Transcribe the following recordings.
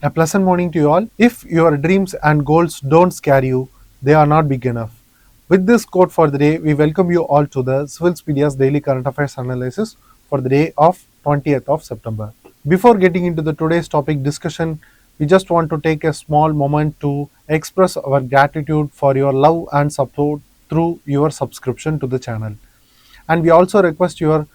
A pleasant morning to you all. If your dreams and goals don't scare you, they are not big enough. With this quote for the day, we welcome you all to the Civilspedia's daily current affairs analysis for the day of 20th of September. Before getting into the today's topic discussion, we just want to take a small moment to express our gratitude for your love and support through your subscription to the channel. And we also request your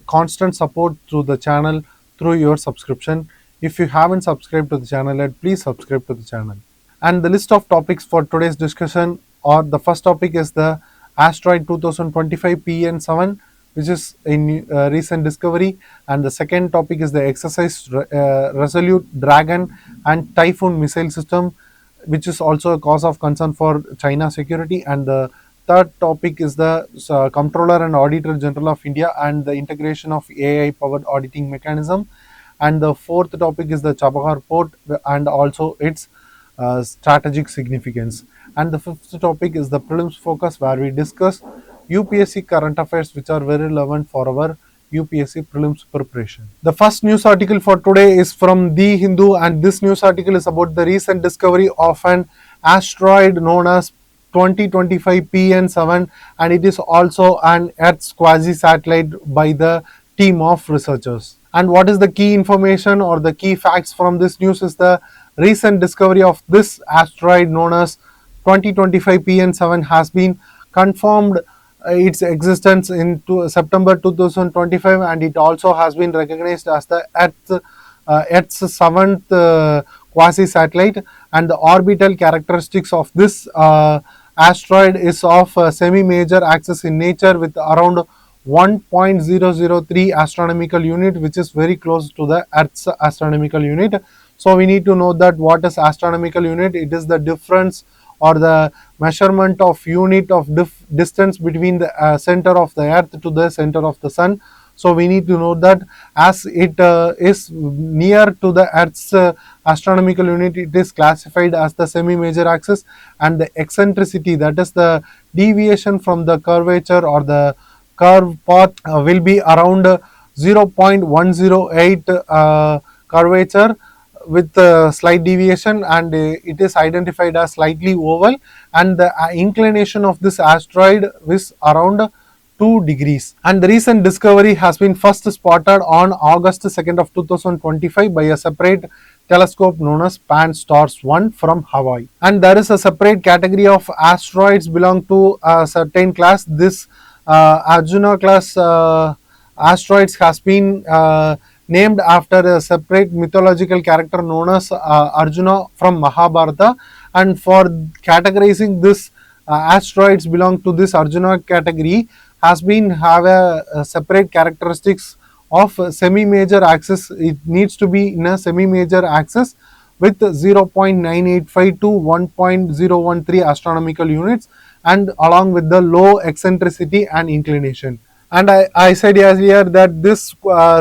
constant support through the channel through your subscription. If you haven't subscribed to the channel yet, please subscribe to the channel. And the list of topics for today's discussion, or the first topic is the Asteroid 2025 PN7, which is a recent discovery, and the second topic is the exercise Resolute Dragon and Typhon Missile System, which is also a cause of concern for China security, and the third topic is the Comptroller and Auditor General of India and the integration of AI-powered auditing mechanism, and the fourth topic is the Chabahar Port and also its strategic significance. And the fifth topic is the Prelims Focus, where we discuss UPSC Current Affairs, which are very relevant for our UPSC Prelims preparation. The first news article for today is from The Hindu, and this news article is about the recent discovery of an asteroid known as 2025 PN7, and it is also an Earth's quasi-satellite by the team of researchers. And what is the key information or the key facts from this news is the recent discovery of this asteroid known as 2025 PN7 has been confirmed its existence in September 2025, and it also has been recognized as the Earth's seventh quasi-satellite, and the orbital characteristics of this asteroid is of semi-major axis in nature with around 1.003 astronomical unit, which is very close to the Earth's astronomical unit. So we need to know that what is astronomical unit. It is the difference or the measurement of unit of distance between the center of the Earth to the center of the Sun. So we need to know that as it is near to the Earth's astronomical unit, it is classified as the semi-major axis, and the eccentricity, that is the deviation from the curvature or the curve path, will be around 0.108 curvature with slight deviation, and it is identified as slightly oval, and the inclination of this asteroid is around 2 degrees. And the recent discovery has been first spotted on August 2nd of 2025 by a separate telescope known as Pan-STARRS 1 from Hawaii. And there is a separate category of asteroids belong to a certain class. This Arjuna class asteroids has been named after a separate mythological character known as Arjuna from Mahabharata, and for categorizing this asteroids belong to this Arjuna category has been have a separate characteristics of semi-major axis. It needs to be in a semi-major axis with 0.985 to 1.013 astronomical units, and along with the low eccentricity and inclination. And I said earlier that this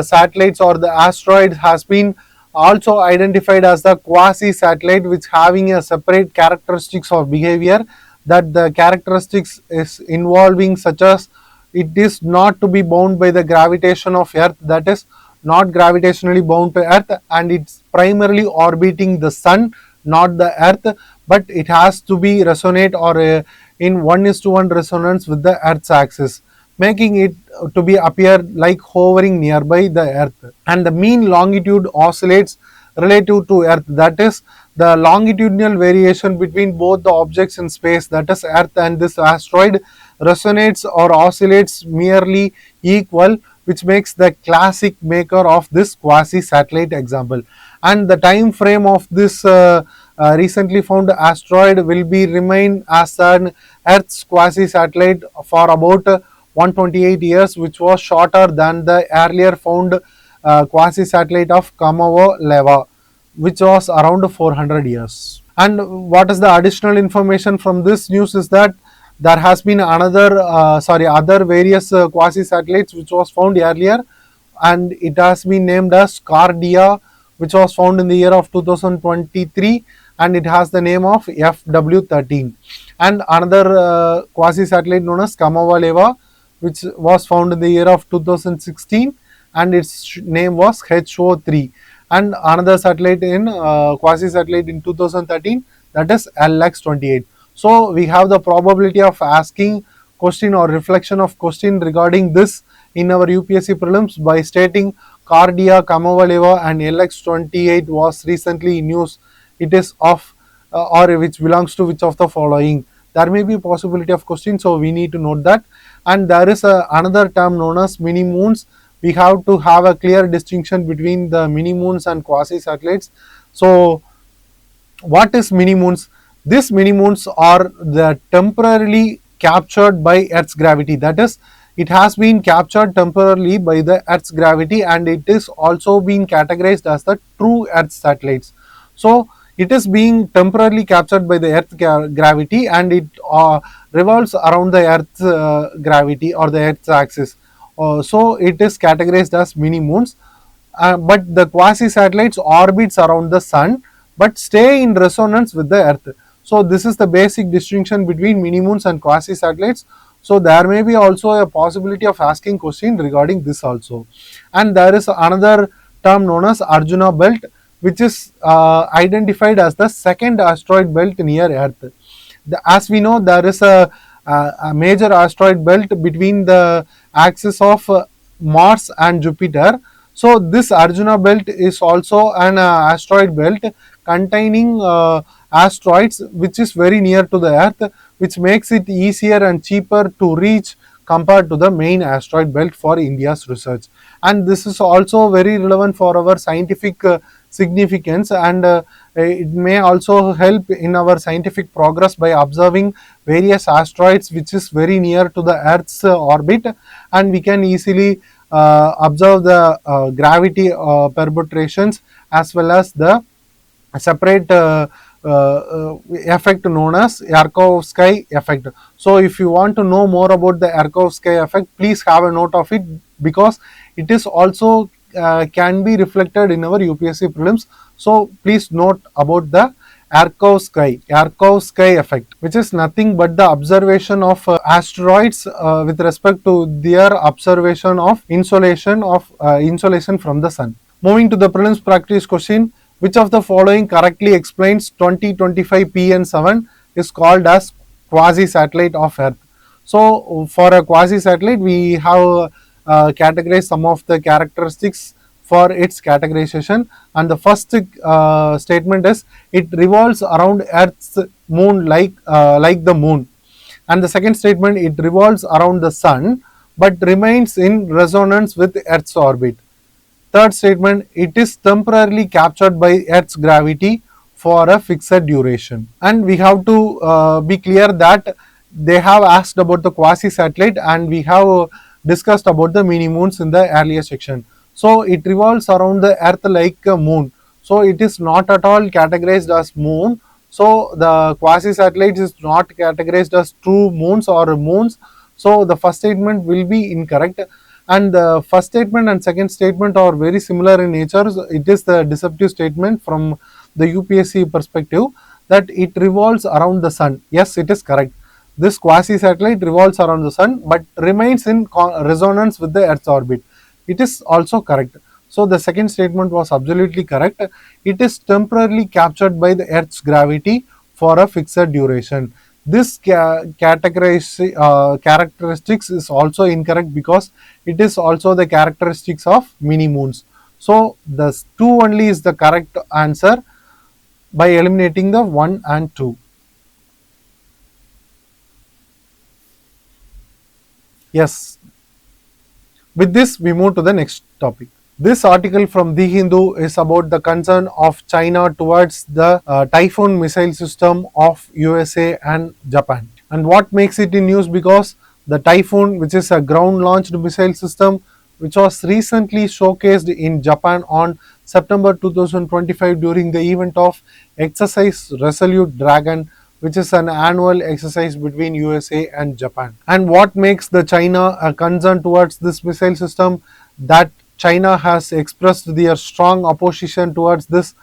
satellites or the asteroid has been also identified as the quasi-satellite, which having a separate characteristics of behavior, that the characteristics is involving such as it is not to be bound by the gravitation of Earth, that is not gravitationally bound to Earth, and it's primarily orbiting the Sun, not the Earth, but it has to be resonate or in 1:1 resonance with the Earth's axis, making it to be appear like hovering nearby the Earth. And the mean longitude oscillates relative to Earth, that is the longitudinal variation between both the objects in space, that is Earth and this asteroid, resonates or oscillates merely equal, which makes the classic maker of this quasi-satellite example. And the time frame of this recently found asteroid will be remain as an Earth's quasi-satellite for about 128 years, which was shorter than the earlier found quasi-satellite of Leva, which was around 400 years. And what is the additional information from this news is that there has been other various quasi-satellites which was found earlier, and it has been named as Cardia, which was found in the year of 2023, and it has the name of FW13. And another quasi-satellite known as Leva, which was found in the year of 2016, and its name was HO3. and another satellite in quasi-satellite in 2013, that is LX-28. So we have the probability of asking question or reflection of question regarding this in our UPSC prelims by stating Cardia, Kamovaleva and LX-28 was recently in use. It is of or which belongs to which of the following. There may be a possibility of question, so we need to note that. And there is another term known as mini moons. We have to have a clear distinction between the mini moons and quasi satellites. So what is mini moons? These mini moons are the temporarily captured by Earth's gravity. That is, it has been captured temporarily by the Earth's gravity, and it is also being categorized as the true Earth satellites. So it is being temporarily captured by the Earth gravity, and it revolves around the Earth's gravity or the Earth's axis. So it is categorized as mini moons. But the quasi-satellites orbits around the sun but stay in resonance with the earth. So this is the basic distinction between mini moons and quasi-satellites. So there may be also a possibility of asking question regarding this also. And there is another term known as Arjuna belt, which is identified as the second asteroid belt near earth. As we know, there is a major asteroid belt between the axis of Mars and Jupiter. So this Arjuna belt is also an asteroid belt containing asteroids which is very near to the earth, which makes it easier and cheaper to reach compared to the main asteroid belt for India's research. And this is also very relevant for our scientific significance, and it may also help in our scientific progress by observing various asteroids which is very near to the Earth's orbit, and we can easily observe the gravity perturbations as well as the separate effect known as Yarkovsky effect. So if you want to know more about the Yarkovsky effect, please have a note of it, because it is also can be reflected in our UPSC prelims. So please note about the Yarkovsky effect, which is nothing but the observation of asteroids with respect to their observation of insolation from the sun. Moving to the prelims practice question, which of the following correctly explains 2025 PN7 is called as quasi-satellite of Earth? So for a quasi-satellite, we have categorized some of the characteristics for its categorization, and the first statement is it revolves around Earth's moon like the moon, and the second statement, it revolves around the sun but remains in resonance with Earth's orbit. Third statement, it is temporarily captured by Earth's gravity for a fixed duration. And we have to be clear that they have asked about the quasi-satellite, and we have discussed about the mini moons in the earlier section. So it revolves around the Earth like a moon. So it is not at all categorized as moon. So the quasi-satellite is not categorized as true moons or moons. So the first statement will be incorrect. And the first statement and second statement are very similar in nature. It is the deceptive statement from the UPSC perspective that it revolves around the sun. Yes, it is correct. This quasi-satellite revolves around the sun but remains in resonance with the Earth's orbit. It is also correct. So the second statement was absolutely correct. It is temporarily captured by the Earth's gravity for a fixed duration. This characteristics is also incorrect because it is also the characteristics of mini moons. So the 2 only is the correct answer by eliminating the 1 and 2. Yes. With this, we move to the next topic. This article from The Hindu is about the concern of China towards the Typhon Missile System of USA and Japan. And what makes it in news? Because the Typhoon, which is a ground-launched missile system, which was recently showcased in Japan on September 2025 during the event of Exercise Resolute Dragon, which is an annual exercise between USA and Japan. And what makes the China a concern towards this missile system? That China has expressed their strong opposition towards this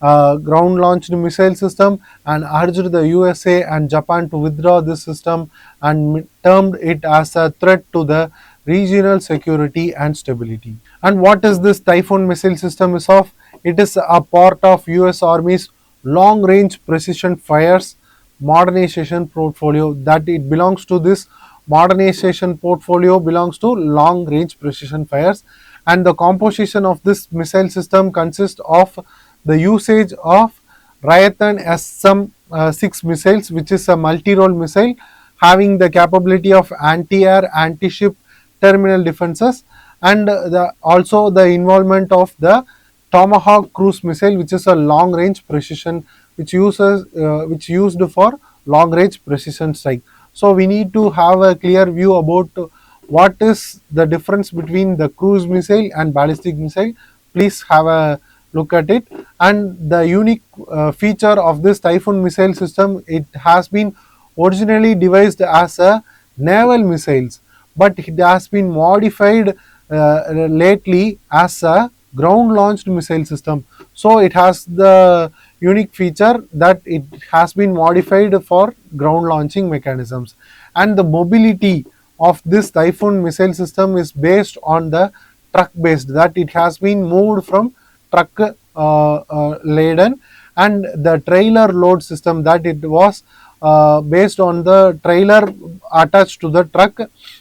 ground-launched missile system and urged the USA and Japan to withdraw this system and termed it as a threat to the regional security and stability. And what is this Typhoon missile system is of? It is a part of US Army's long range precision fires modernization portfolio. That it belongs to this modernization portfolio belongs to long range precision fires, and the composition of this missile system consists of the usage of Rayathan SM-6 missiles, which is a multi-role missile having the capability of anti-air, anti-ship terminal defenses, and also the involvement of the Tomahawk cruise missile, which is a long range precision, which used for long range precision strike. So we need to have a clear view about what is the difference between the cruise missile and ballistic missile. Please have a look at it. And the unique feature of this Typhon missile system, it has been originally devised as a naval missiles, but it has been modified lately as a ground launched missile system. So it has the unique feature that it has been modified for ground launching mechanisms, and the mobility of this Typhoon missile system is based on the truck based, that it has been moved from truck laden, and the trailer load system, that it was based on the trailer attached to the truck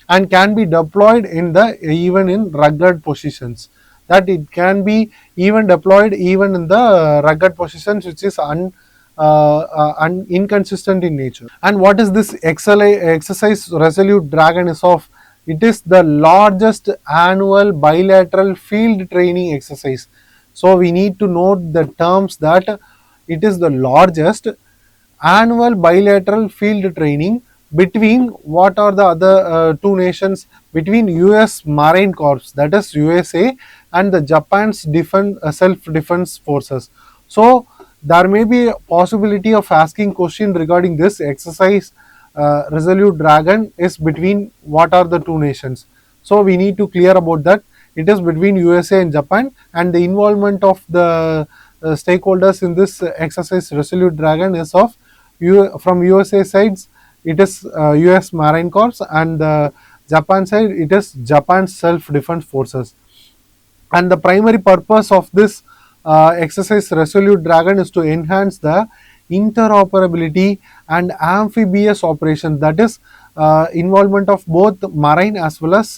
and can be deployed in the even in rugged positions, that it can be even deployed even in the rugged positions which is inconsistent in nature. And what is this exercise Resolute Dragon is of? It is the largest annual bilateral field training exercise. So we need to note the terms that it is the largest annual bilateral field training between what are the other two nations, between US Marine Corps, that is USA, and the Japan's self-defense forces. So there may be a possibility of asking question regarding this exercise Resolute Dragon is between what are the two nations. So we need to clear about that. It is between USA and Japan, and the involvement of the stakeholders in this exercise Resolute Dragon is of from USA sides, it is US Marine Corps, and the Japan side, it is Japan's self-defense forces. And the primary purpose of this exercise Resolute Dragon is to enhance the interoperability and amphibious operations, that is involvement of both marine as well as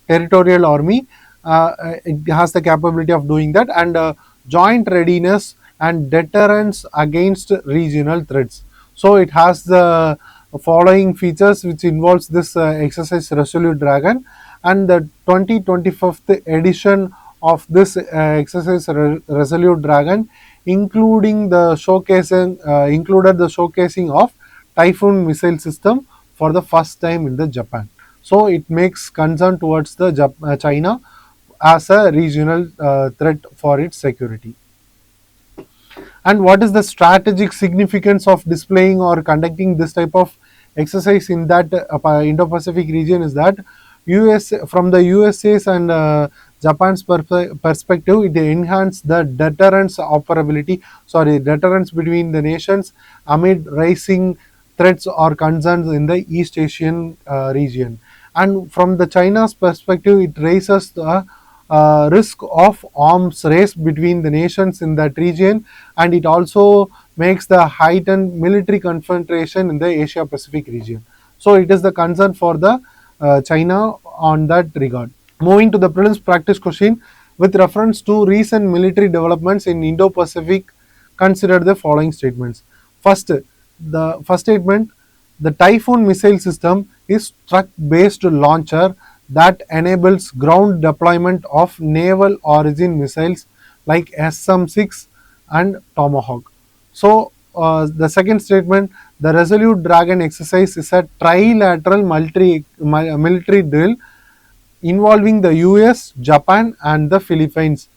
territorial army. It has the capability of doing that, and joint readiness and deterrence against regional threats. So it has the following features which involves this exercise Resolute Dragon, and the 2025th edition of this exercise Resolute Dragon including the showcasing included the showcasing of Typhoon missile system for the first time in the Japan. So it makes concern towards the China as a regional threat for its security. And what is the strategic significance of displaying or conducting this type of exercise in that Indo-Pacific region is that from the USA's and Japan's perspective, it enhanced the deterrence between the nations amid rising threats or concerns in the East Asian region. And from the China's perspective, it raises the risk of arms race between the nations in that region, and it also makes the heightened military confrontation in the Asia Pacific region. So it is the concern for the China on that regard. Moving to the prelims practice question, with reference to recent military developments in Indo-Pacific, consider the following statements. The first statement, the Typhoon missile system is truck-based launcher that enables ground deployment of naval origin missiles like SM-6 and Tomahawk. So the second statement, the Resolute Dragon exercise is a trilateral military drill involving the US, Japan, and the Philippines,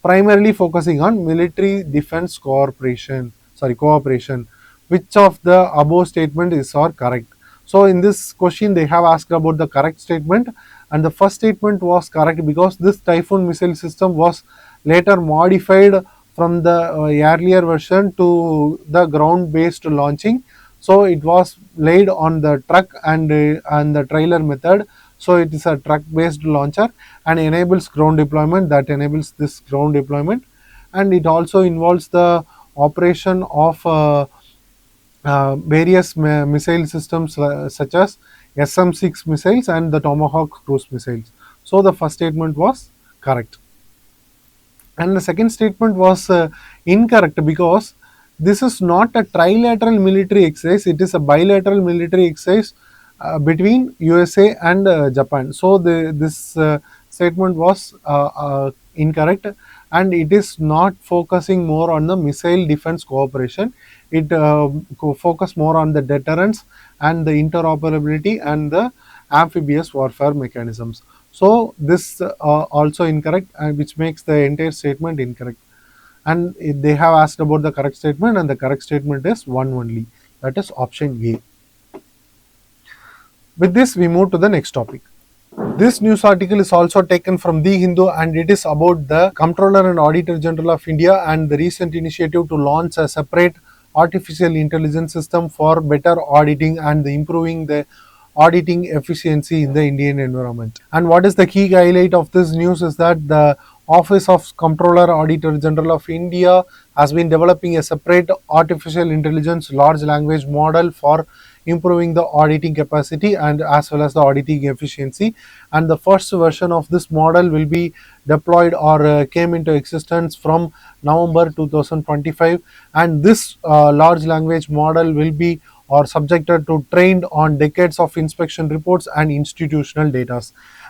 primarily focusing on military defense cooperation. Which of the above statement is or correct? So in this question, they have asked about the correct statement, and the first statement was correct because this Typhoon missile system was later modified from the earlier version to the ground-based launching. So it was laid on the truck and the trailer method. So it is a truck based launcher and enables ground deployment, that enables this ground deployment. and it also involves the operation of various missile systems such as SM-6 missiles and the Tomahawk cruise missiles. So the first statement was correct. And the second statement was incorrect, because this is not a trilateral military exercise, it is a bilateral military exercise between USA and Japan. So this statement was incorrect, and it is not focusing more on the missile defense cooperation. It focus more on the deterrence and the interoperability and the amphibious warfare mechanisms. So this also incorrect, which makes the entire statement incorrect. And they have asked about the correct statement, and the correct statement is one only, that is option A. With this, we move to the next topic. This news article is also taken from The Hindu, and it is about the Comptroller and Auditor General of India and the recent initiative to launch a separate artificial intelligence system for better auditing and improving the auditing efficiency in the Indian environment. And what is the key highlight of this news is that the Office of Comptroller Auditor General of India has been developing a separate artificial intelligence large language model for improving the auditing capacity and as well as the auditing efficiency. And the first version of this model will be deployed or came into existence from November 2025, and this large language model will be or subjected to trained on decades of inspection reports and institutional data.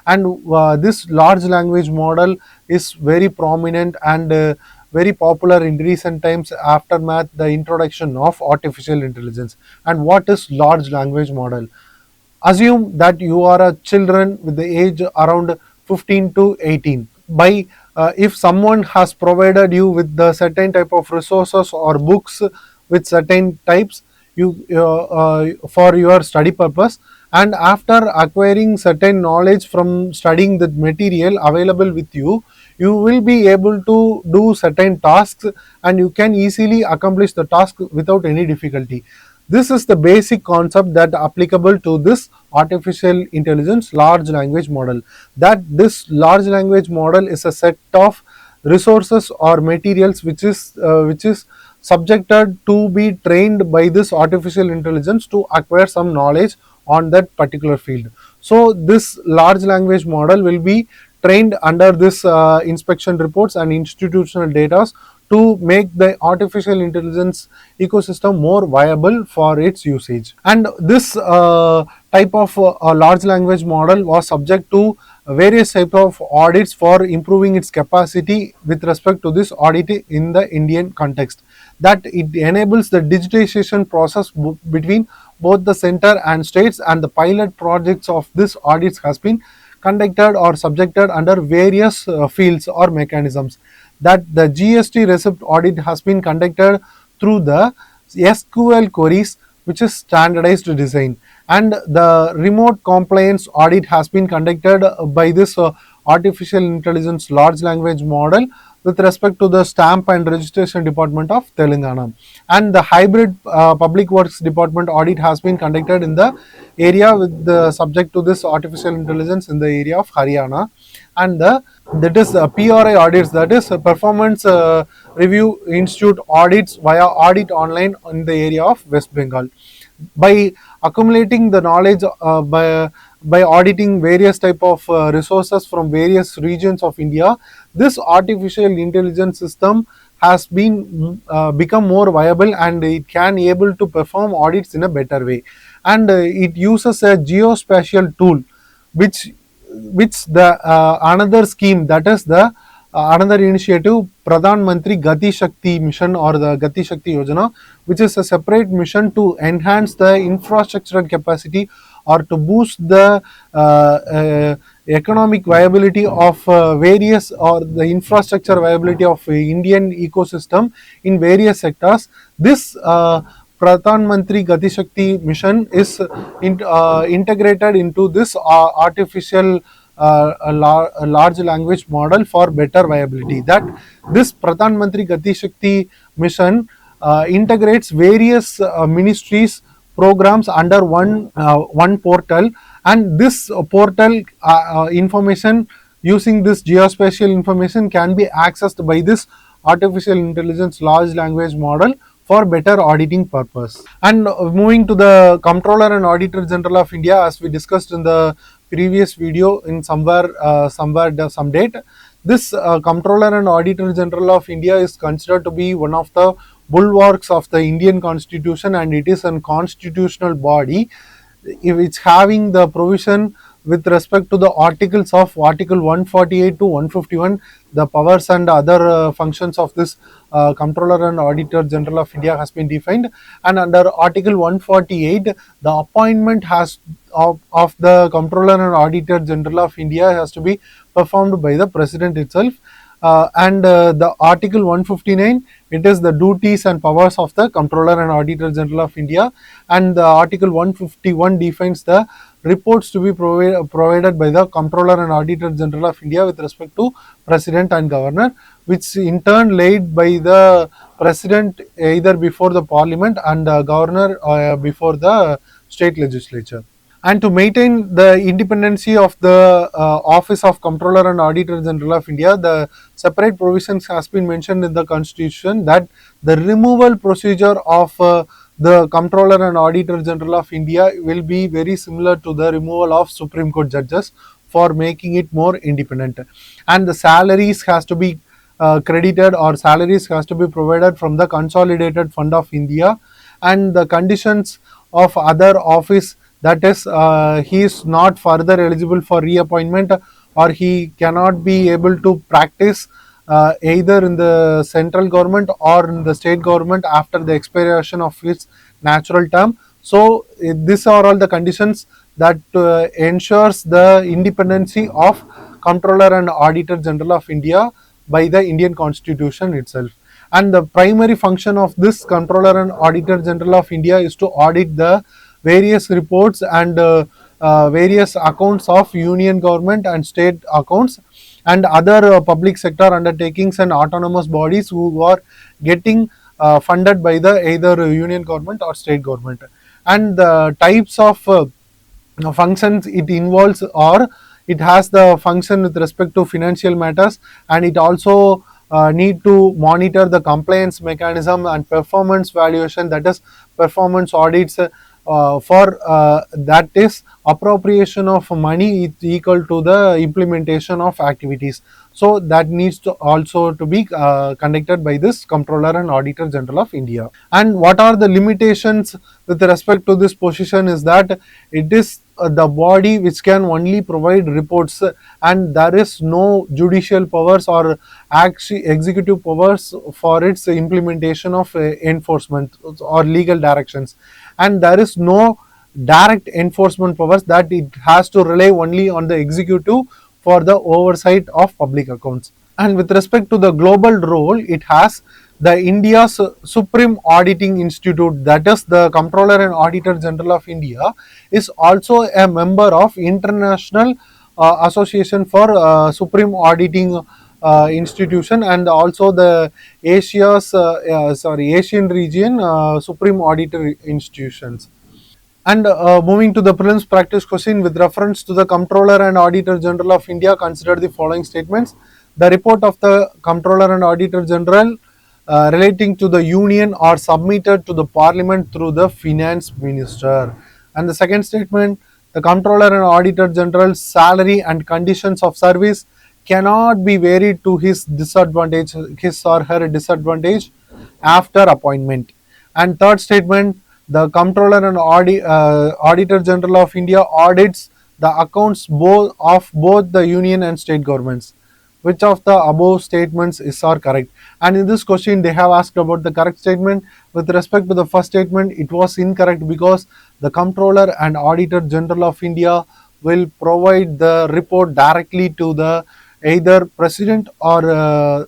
And this large language model is very prominent and very popular in recent times aftermath the introduction of artificial intelligence. And what is large language model? Assume that you are a children with the age around 15 to 18. By if someone has provided you with the certain type of resources or books with certain types, you for your study purpose, and after acquiring certain knowledge from studying the material available with you, you will be able to do certain tasks, and you can easily accomplish the task without any difficulty. This is the basic concept that applicable to this artificial intelligence large language model. That this large language model is a set of resources or materials which is subjected to be trained by this artificial intelligence to acquire some knowledge on that particular field. So this large language model will be trained under this inspection reports and institutional data to make the artificial intelligence ecosystem more viable for its usage. And this type of large language model was subject to various type of audits for improving its capacity with respect to this audit in the Indian context. That it enables the digitization process between both the center and states, and the pilot projects of this audits has been conducted or subjected under various fields or mechanisms. That the GST receipt audit has been conducted through the SQL queries, which is standardized design, and the remote compliance audit has been conducted by this artificial intelligence large language model with respect to the stamp and registration department of Telangana, and the hybrid public works department audit has been conducted in the area with the subject to this artificial intelligence in the area of Haryana, and that is PRI audits, that is performance review institute audits via audit online in the area of West Bengal. By accumulating the knowledge by auditing various type of resources from various regions of India, this artificial intelligence system has been become more viable, and it can able to perform audits in a better way. And it uses a geospatial tool, which the another scheme, that is the another initiative, Pradhan Mantri Gati Shakti mission or the Gati Shakti Yojana, which is a separate mission to enhance the infrastructural capacity or to boost the economic viability of various or the infrastructure viability of Indian ecosystem in various sectors. This Pradhan Mantri Gati Shakti mission is integrated into this artificial large language model for better viability. That this Pradhan Mantri Gati Shakti mission integrates various ministries programs under one portal, and this portal information using this geospatial information can be accessed by this artificial intelligence large language model for better auditing purpose. And moving to the Comptroller and Auditor General of India, as we discussed in the previous video in some date, this Comptroller and Auditor General of India is considered to be one of the bulwarks of the Indian Constitution, and it is a constitutional body. If it's having the provision with respect to the articles of Article 148 to 151, the powers and other functions of this Comptroller and Auditor General of India has been defined. And under Article 148, the appointment of the Comptroller and Auditor General of India has to be performed by the President itself. And the Article 159, it is the duties and powers of the Comptroller and Auditor General of India, and the Article 151 defines the reports to be provided by the Comptroller and Auditor General of India with respect to President and Governor, which in turn laid by the President either before the Parliament and Governor before the state legislature. And to maintain the independency of the Office of Comptroller and Auditor General of India, the separate provisions has been mentioned in the Constitution that the removal procedure of the Comptroller and Auditor General of India will be very similar to the removal of Supreme Court judges for making it more independent. And the salaries has to be credited, or salaries has to be provided from the Consolidated Fund of India, and the conditions of other office, that is he is not further eligible for reappointment, or he cannot be able to practice either in the central government or in the state government after the expiration of its natural term. So these are all the conditions that ensures the independency of Comptroller and Auditor General of India by the Indian Constitution itself. And the primary function of this Comptroller and Auditor General of India is to audit the various reports and various accounts of union government and state accounts and other public sector undertakings and autonomous bodies who are getting funded by the either union government or state government. And the types of functions it involves, or it has the function with respect to financial matters, and it also need to monitor the compliance mechanism and performance valuation, that is performance audits for that is appropriation of money is equal to the implementation of activities. So that needs to also to be conducted by this Comptroller and Auditor General of India. And what are the limitations with respect to this position is that it is the body which can only provide reports, and there is no judicial powers or executive powers for its implementation of enforcement or legal directions, and there is no direct enforcement powers, that it has to rely only on the executive for the oversight of public accounts. And with respect to the global role, it has the India's Supreme Auditing Institute, that is the Comptroller and Auditor General of India, is also a member of International Association for Supreme Auditing Institution, and also the Asian region Supreme Auditor institutions. And moving to the prelims practice question, with reference to the Comptroller and Auditor General of India, consider the following statements. The report of the Comptroller and Auditor General relating to the Union are submitted to the Parliament through the Finance Minister. And the second statement, the Comptroller and Auditor General's salary and conditions of service cannot be varied to his or her disadvantage after appointment. And third statement, the Comptroller and Auditor General of India audits the accounts of both the union and state governments. Which of the above statements is or correct? And in this question, they have asked about the correct statement. With respect to the first statement, it was incorrect because the Comptroller and Auditor General of India will provide the report directly to the either President or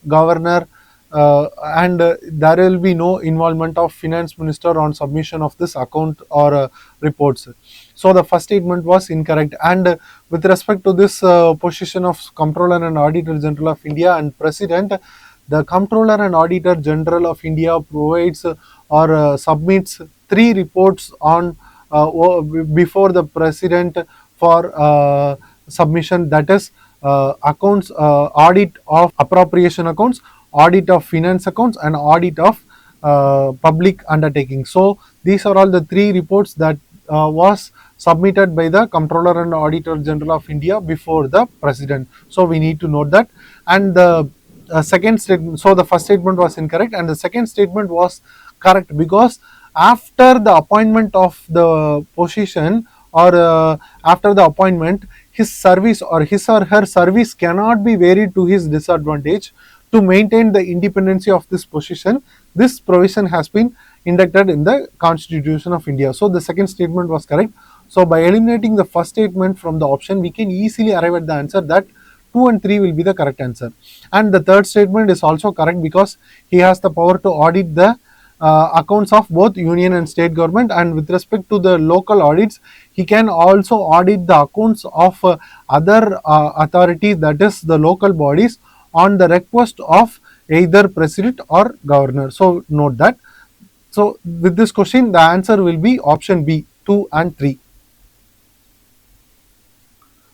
Governor, and there will be no involvement of Finance Minister on submission of this account or reports. So the first statement was incorrect. And with respect to this position of Comptroller and Auditor General of India and President, the Comptroller and Auditor General of India provides or submits 3 reports on before the President for submission, that is accounts, audit of appropriation accounts, audit of finance accounts, and audit of public undertakings. So these are all the three reports that was submitted by the Comptroller and Auditor General of India before the President. So we need to note that. And the second statement, so the first statement was incorrect and the second statement was correct, because after the appointment of the position, or after the appointment, his service or his or her service cannot be varied to his disadvantage. To maintain the independency of this position, this provision has been inducted in the Constitution of India. So the second statement was correct. So by eliminating the first statement from the option, we can easily arrive at the answer that 2 and 3 will be the correct answer. And the third statement is also correct, because he has the power to audit the accounts of both union and state government, and with respect to the local audits, he can also audit the accounts of other authorities, that is the local bodies, on the request of either president or governor. So note that. So with this question, the answer will be option B, 2 and 3.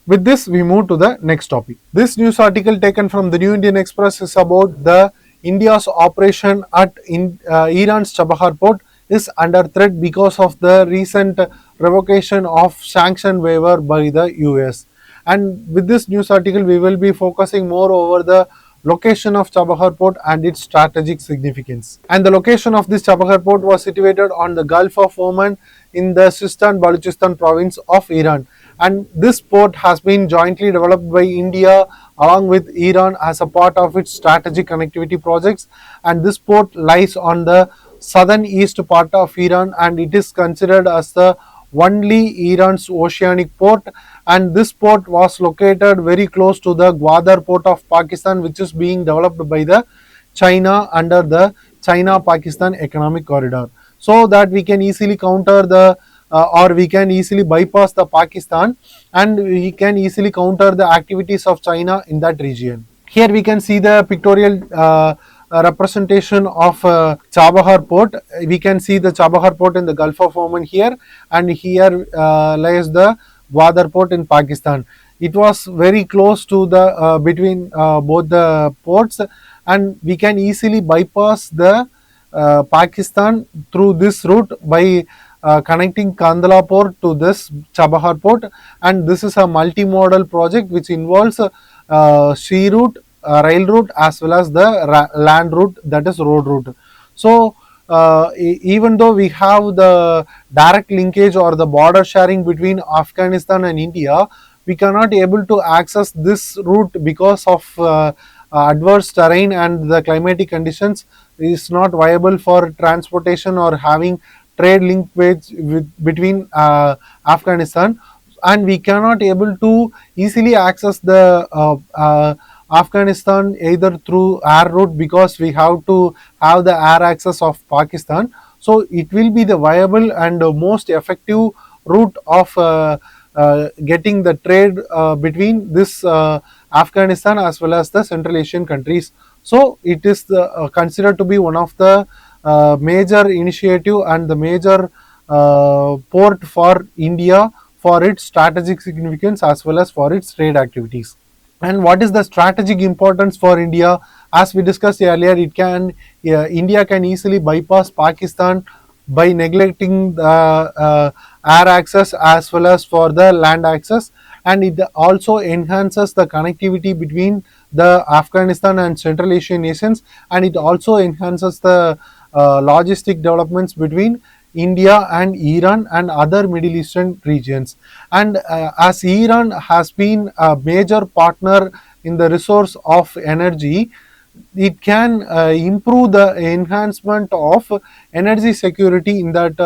With this, we move to the next topic. This news article taken from the New Indian Express is about the India's operation at Iran's Chabahar Port is under threat because of the recent revocation of sanction waiver by the US. And with this news article, we will be focusing more over the location of Chabahar Port and its strategic significance. And the location of this Chabahar Port was situated on the Gulf of Oman in the Sistan Baluchistan province of Iran. And this port has been jointly developed by India along with Iran as a part of its strategic connectivity projects. And this port lies on the southern east part of Iran, and it is considered as the only Iran's oceanic port. And this port was located very close to the Gwadar port of Pakistan, which is being developed by the China under the China-Pakistan economic corridor, so that we can easily counter the or we can easily bypass the Pakistan, and we can easily counter the activities of China in that region. Here we can see the pictorial representation of Chabahar Port. We can see the Chabahar Port in the Gulf of Oman here, and here lies the Gwadar Port in Pakistan. It was very close to the between both the ports, and we can easily bypass the Pakistan through this route by connecting Kandala Port to this Chabahar Port. And this is a multimodal project which involves sea route, rail route, as well as the land route, that is road route. So even though we have the direct linkage or the border sharing between Afghanistan and India, we cannot able to access this route because of adverse terrain, and the climatic conditions is not viable for transportation or having trade linkage between Afghanistan, and we cannot able to easily access the Afghanistan either through air route, because we have to have the air access of Pakistan. So it will be the viable and most effective route of getting the trade between this Afghanistan as well as the Central Asian countries. So it is considered to be one of the major initiative and the major port for India for its strategic significance as well as for its trade activities. And what is the strategic importance for India? As we discussed earlier, India can easily bypass Pakistan by neglecting the air access as well as for the land access, and it also enhances the connectivity between the Afghanistan and Central Asian nations, and it also enhances the logistic developments between India and Iran and other Middle Eastern regions. And as Iran has been a major partner in the resource of energy, it can improve the enhancement of energy security in that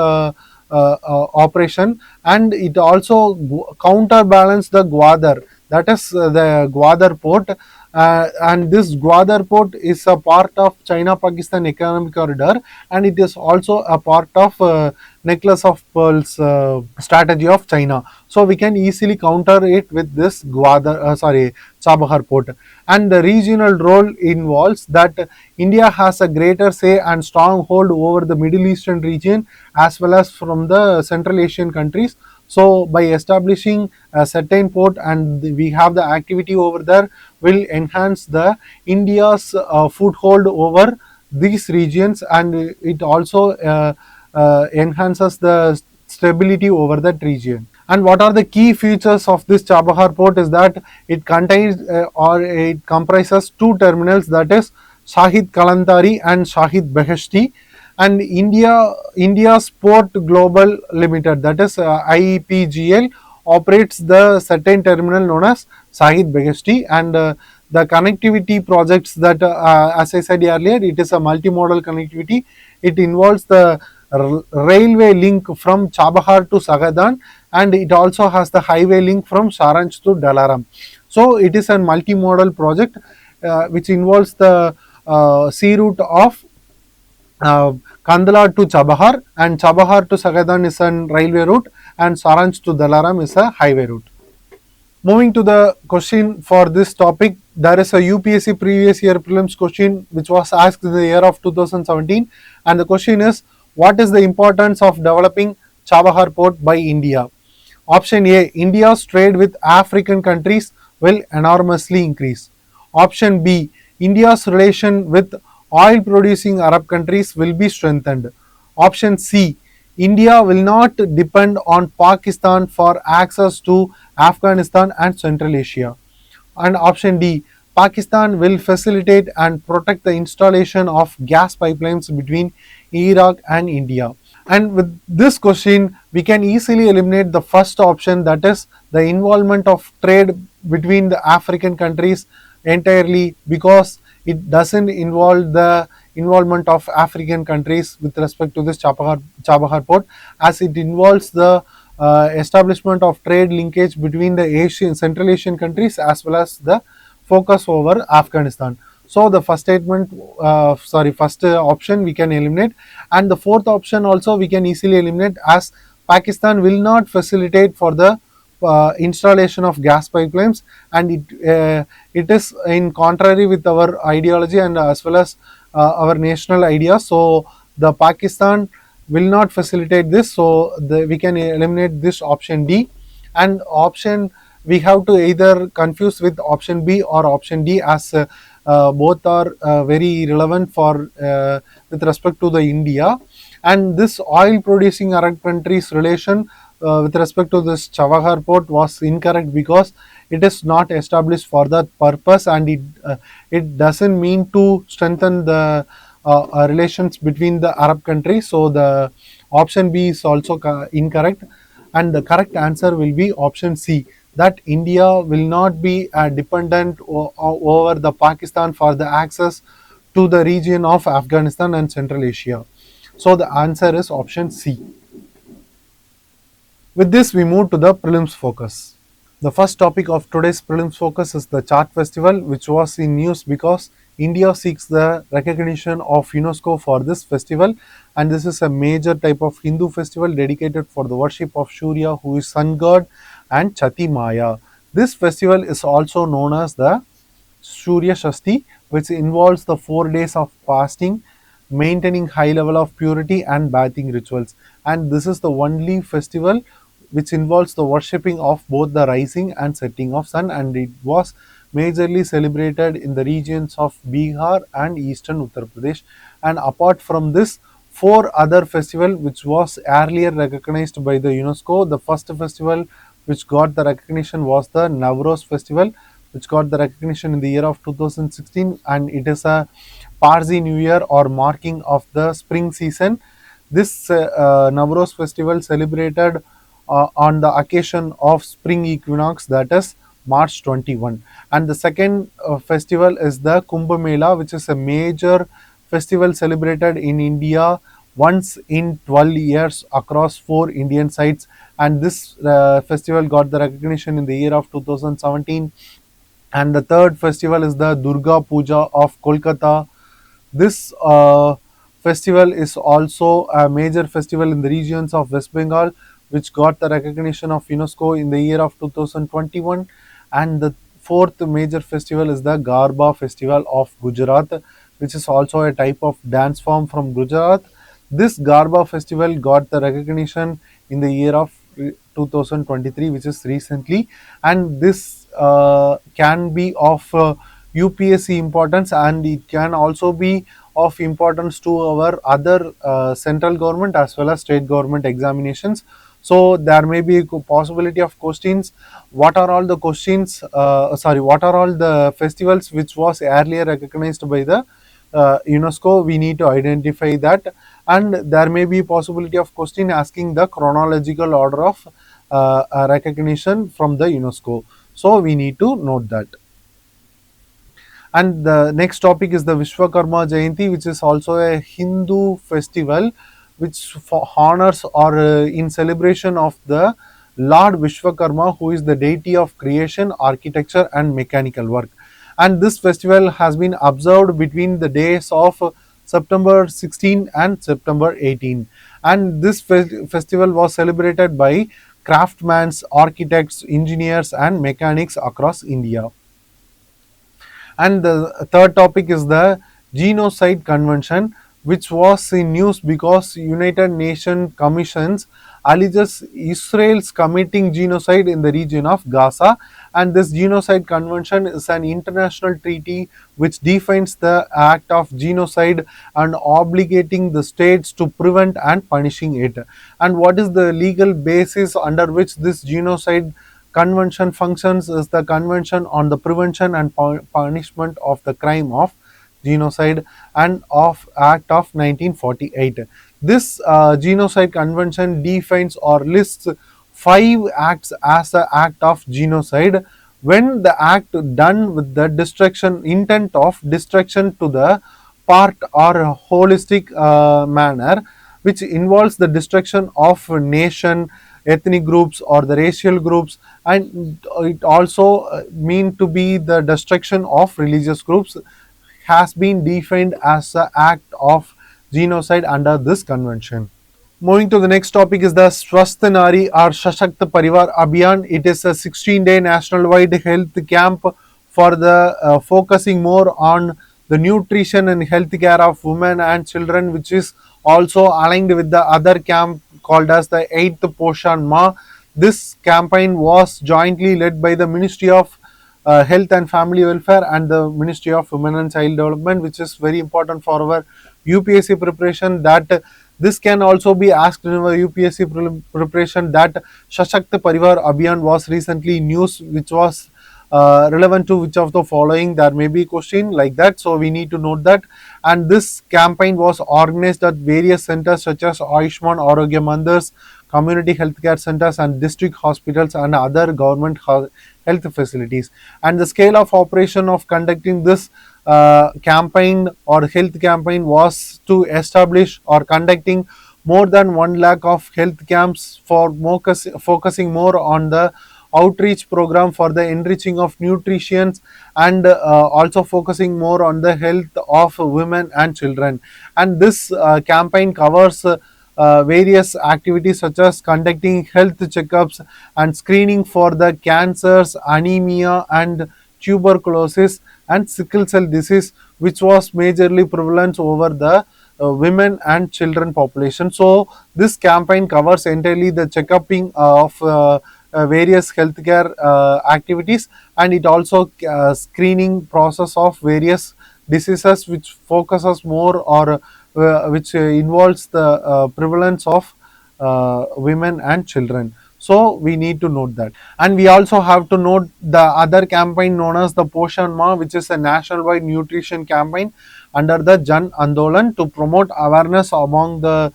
operation, and it also counterbalance the Gwadar, that is the Gwadar port. And this Gwadar port is a part of China-Pakistan economic corridor, and it is also a part of necklace of pearls strategy of China. So we can easily counter it with this Chabahar port. And the regional role involves that India has a greater say and strong hold over the Middle Eastern region as well as from the Central Asian countries. So by establishing a certain port and we have the activity over there, will enhance the India's foothold over these regions, and it also enhances the stability over that region. And what are the key features of this Chabahar port is that it contains or it comprises two terminals, that is Shahid Kalantari and Shahid Beheshti, and India's Port Global Limited, that is IPGL, operates the certain terminal known as Shahid Beheshti, and the connectivity projects that as I said earlier, it is a multimodal connectivity. It involves the railway link from Chabahar to Sagadan, and it also has the highway link from Saranch to Dalaram. So it is a multimodal project which involves the sea route of uh, Kandala to Chabahar, and Chabahar to Sagadan is a railway route, and Saranch to Dalaram is a highway route. Moving to the question for this topic, there is a UPSC previous year prelims question which was asked in the year of 2017, and the question is, what is the importance of developing Chabahar port by India? Option A, India's trade with African countries will enormously increase. Option B, India's relation with oil producing Arab countries will be strengthened. Option C, India will not depend on Pakistan for access to Afghanistan and Central Asia. And option D, Pakistan will facilitate and protect the installation of gas pipelines between Iraq and India. And with this question, we can easily eliminate the first option, that is the involvement of trade between the African countries entirely, because it doesn't involve the involvement of African countries with respect to this Chabahar port, as it involves the establishment of trade linkage between the Asian, Central Asian countries as well as the focus over Afghanistan. So the first statement, first option we can eliminate, and the fourth option also we can easily eliminate, as Pakistan will not facilitate for the installation of gas pipelines, and it is in contrary with our ideology and as well as our national ideas. So the Pakistan will not facilitate this, so we can eliminate this option D. And option, we have to either confuse with option B or option D, as both are very relevant for with respect to the India. And this oil producing Arab countries relation with respect to this Chabahar port was incorrect, because it is not established for that purpose, and it doesn't mean to strengthen the relations between the Arab countries. So the option B is also incorrect, and the correct answer will be option C, that India will not be dependent over the Pakistan for the access to the region of Afghanistan and Central Asia. So the answer is option C. With this, we move to the prelims focus. The first topic of today's prelims focus is the Chhath festival, which was in news because India seeks the recognition of UNESCO for this festival, and this is a major type of Hindu festival dedicated for the worship of Surya, who is sun god, and Chati Maya. This festival is also known as the Surya Shashti, which involves the 4 days of fasting, maintaining high level of purity and bathing rituals. And this is the only festival which involves the worshipping of both the rising and setting of sun, and it was majorly celebrated in the regions of Bihar and eastern Uttar Pradesh. And apart from this, four other festival which was earlier recognized by the UNESCO. The first festival which got the recognition was the Navroz festival, which got the recognition in the year of 2016, and it is a Parsi New Year or marking of the spring season. This Navroz festival celebrated on the occasion of spring equinox, that is March 21. And the second festival is the Kumbh Mela, which is a major festival celebrated in India once in 12 years across 4 Indian sites. And this festival got the recognition in the year of 2017. And the third festival is the Durga Puja of Kolkata. This festival is also a major festival in the regions of West Bengal, which got the recognition of UNESCO in the year of 2021. And the fourth major festival is the Garba festival of Gujarat, which is also a type of dance form from Gujarat. This Garba festival got the recognition in the year of 2023, which is recently, and this can be of UPSC importance, and it can also be of importance to our other central government as well as state government examinations. So there may be a possibility of questions. What are all the questions? What are all the festivals which was earlier recognized by the UNESCO? We need to identify that, and there may be possibility of question asking the chronological order of recognition from the UNESCO. So we need to note that. And the next topic is the Vishwakarma Jayanti, which is also a Hindu festival which honors or in celebration of the Lord Vishwakarma, who is the deity of creation, architecture, and mechanical work. And this festival has been observed between the days of September 16 and September 18. And this festival was celebrated by craftsmen, architects, engineers, and mechanics across India. And the third topic is the Genocide Convention, which was in news because United Nations Commissions alleges Israel's committing genocide in the region of Gaza. And this Genocide Convention is an international treaty which defines the act of genocide and obligating the states to prevent and punishing it. And what is the legal basis under which this genocide convention functions is the Convention on the Prevention and Punishment of the Crime of Genocide and of Act of 1948. This Genocide Convention defines or lists 5 acts as an act of genocide when the act done with the destruction intent of destruction to the part or a holistic manner, which involves the destruction of nation, ethnic groups, or the racial groups, and it also mean to be the destruction of religious groups, has been defined as an act of genocide under this convention. Moving to the next topic is the Swasth Nari or Sashakt Parivar Abhiyan. It is a 16-day national-wide health camp for the focusing more on the nutrition and health care of women and children, which is also aligned with the other camp called as the 8th Poshan Ma. This campaign was jointly led by the Ministry of Health and Family Welfare and the Ministry of Women and Child Development, which is very important for our UPSC preparation. That this can also be asked in our UPSC preparation, that Sashakt Parivar Abhiyan was recently news, which was relevant to which of the following. There may be question like that, so we need to note that. And this campaign was organized at various centers such as Ayushman Arogya Mandirs, community healthcare centers, and district hospitals and other government health facilities. And the scale of operation of conducting this campaign or health campaign was to establish or conducting more than 1 lakh of health camps for focusing more on the outreach program for the enriching of nutrition, and also focusing more on the health of women and children. And this campaign covers various activities such as conducting health checkups and screening for the cancers, anemia, and tuberculosis and sickle cell disease, which was majorly prevalent over the women and children population. So this campaign covers entirely the checkupping of various healthcare activities, and it also screening process of various diseases which focuses more or which involves the prevalence of women and children. So we need to note that. And we also have to note the other campaign known as the Poshan Ma, which is a nationwide nutrition campaign under the Jan Andolan to promote awareness among the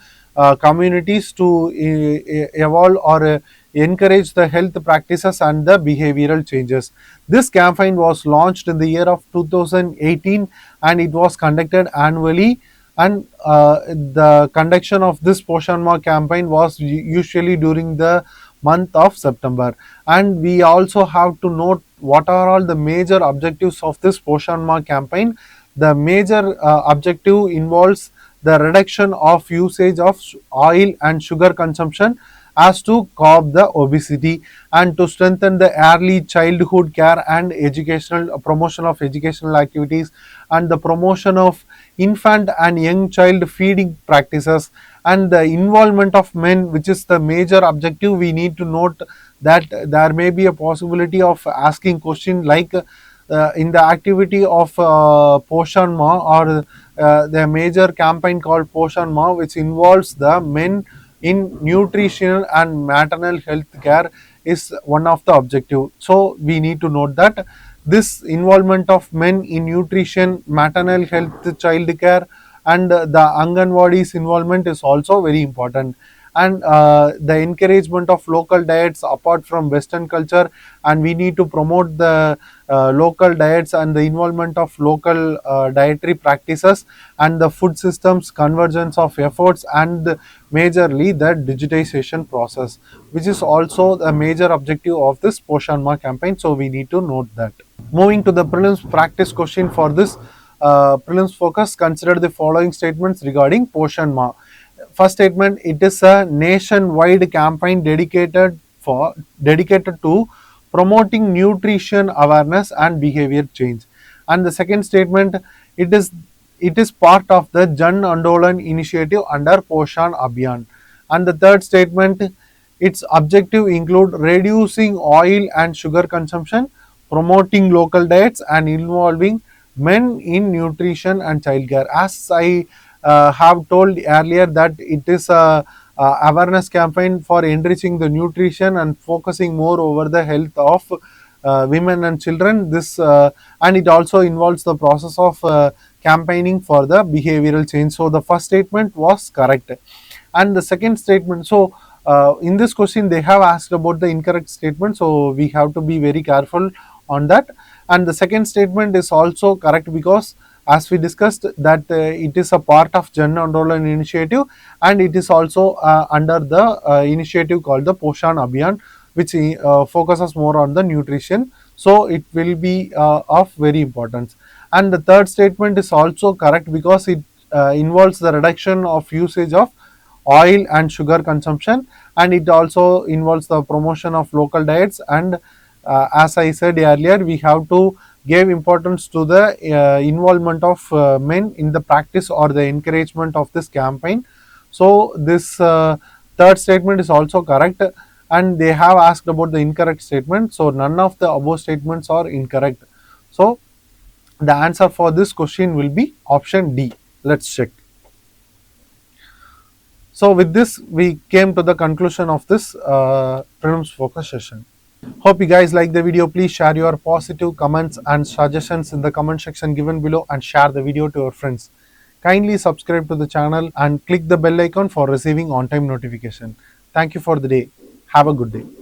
communities to evolve or encourage the health practices and the behavioral changes. This campaign was launched in the year of 2018, and it was conducted annually. And the conduction of this Poshan Ma campaign was usually during the month of September. And we also have to note what are all the major objectives of this Poshan Ma campaign. The major objective involves the reduction of usage of oil and sugar consumption as to curb the obesity, and to strengthen the early childhood care and educational promotion of educational activities, and the promotion of infant and young child feeding practices, and the involvement of men, which is the major objective. We need to note that there may be a possibility of asking question like in the activity of Poshan Ma, or the major campaign called Poshan Ma, which involves the men in nutritional and maternal health care, is one of the objective. So we need to note that this involvement of men in nutrition, maternal health, child care, and the Anganwadi's involvement is also very important. And the encouragement of local diets apart from Western culture, and we need to promote the local diets and the involvement of local dietary practices and the food systems convergence of efforts, and majorly the digitization process, which is also a major objective of this Poshanma campaign. So we need to note that. Moving to the prelims practice question for this prelims focus, consider the following statements regarding Poshan Ma. First statement: it is a nationwide campaign dedicated to promoting nutrition awareness and behavior change. And the second statement: it is it is part of the Jan Andolan initiative under Poshan Abhiyan. And the third statement: its objective include reducing oil and sugar consumption, promoting local diets, and involving men in nutrition and childcare. As I have told earlier, that it is a awareness campaign for enriching the nutrition and focusing more over the health of women and children. This and it also involves the process of campaigning for the behavioral change. So the first statement was correct, and the second statement. So in this question they have asked about the incorrect statement, so we have to be very careful on that. And the second statement is also correct, because as we discussed that it is a part of Jan Andolan initiative, and it is also under the initiative called the Poshan Abhiyan, which focuses more on the nutrition. So it will be of very importance. And the third statement is also correct, because it involves the reduction of usage of oil and sugar consumption, and it also involves the promotion of local diets. And as I said earlier, we have to give importance to the involvement of men in the practice or the encouragement of this campaign. So this third statement is also correct, and they have asked about the incorrect statement. So none of the above statements are incorrect. So the answer for this question will be option D. Let's check. So with this, we came to the conclusion of this prelims focus session. Hope you guys like the video. Please share your positive comments and suggestions in the comment section given below, and share the video to your friends. Kindly subscribe to the channel and click the bell icon for receiving on-time notification. Thank you for the day. Have a good day.